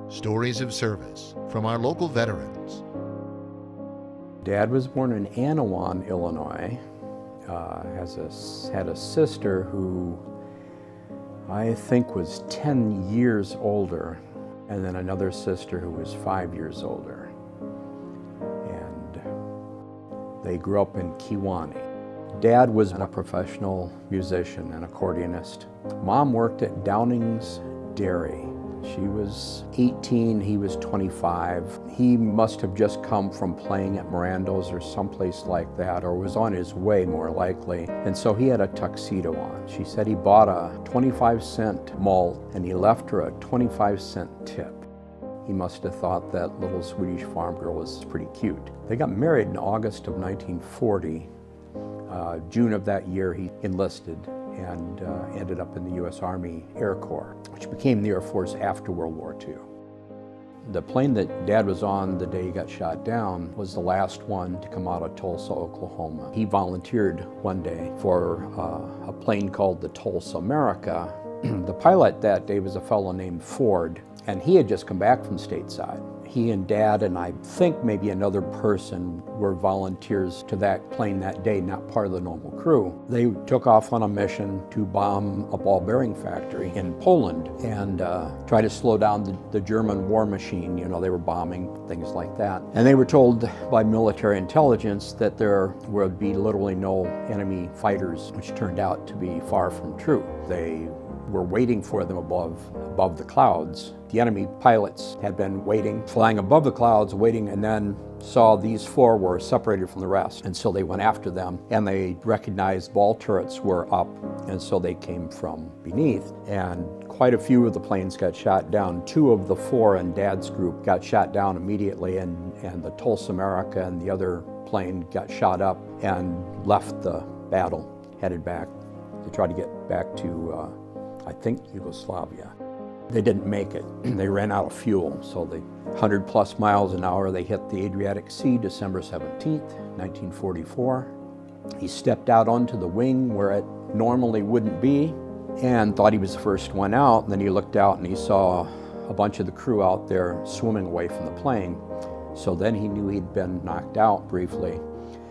Stories of service from our local veterans. Dad was born in Anawan, Illinois. Had a sister who I think was 10 years older, and then another sister who was 5 years older. And they grew up in Kewanee. Dad was a professional musician and accordionist. Mom worked at Downing's Dairy. She was 18, he was 25. He must have just come from playing at Mirando's or someplace like that, or was on his way more likely. And so he had a tuxedo on. She said he bought a 25-cent malt and he left her a 25-cent tip. He must have thought that little Swedish farm girl was pretty cute. They got married in August of 1940. June of that year he enlisted and ended up in the U.S. Army Air Corps, which became the Air Force after World War II. The plane that Dad was on the day he got shot down was the last one to come out of Tulsa, Oklahoma. He volunteered one day for a plane called the Tulsa America. The pilot that day was a fellow named Ford, and he had just come back from stateside. He and Dad and I think maybe another person were volunteers to that plane that day, not part of the normal crew. They took off on a mission to bomb a ball bearing factory in Poland and try to slow down the German war machine. You know, they were bombing, things like that. And they were told by military intelligence that there would be literally no enemy fighters, which turned out to be far from true. They were waiting for them above the clouds. The enemy pilots had been waiting, flying above the clouds, waiting, and then saw these four were separated from the rest. And so they went after them, and they recognized ball turrets were up, and so they came from beneath. And quite a few of the planes got shot down. Two of the four in Dad's group got shot down immediately, and the Tulsa America and the other plane got shot up and left the battle, headed back to try to get back to I think Yugoslavia. They didn't make it. They ran out of fuel, so the 100+ miles an hour, they hit the Adriatic Sea December 17th, 1944. He stepped out onto the wing where it normally wouldn't be and thought he was the first one out, and then he looked out and he saw a bunch of the crew out there swimming away from the plane. So then he knew he'd been knocked out briefly,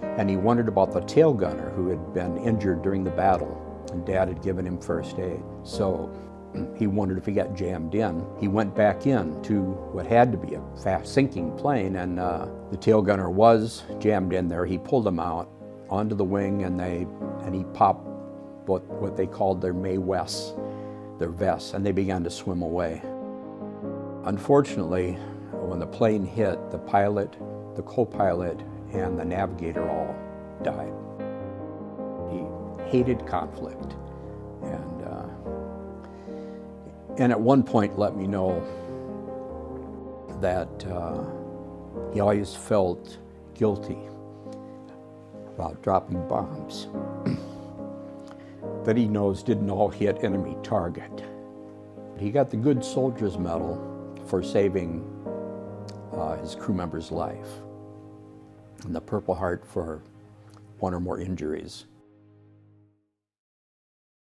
and he wondered about the tail gunner who had been injured during the battle. And Dad had given him first aid. So he wondered if he got jammed in. He went back in to what had to be a fast sinking plane, and the tail gunner was jammed in there. He pulled him out onto the wing, and he popped what they called their their vests, and they began to swim away. Unfortunately, when the plane hit, the pilot, the co-pilot, and the navigator all died. He hated conflict, and at one point let me know that he always felt guilty about dropping bombs that he knows didn't all hit enemy target. He got the Good Soldier's Medal for saving his crew member's life, and the Purple Heart for one or more injuries.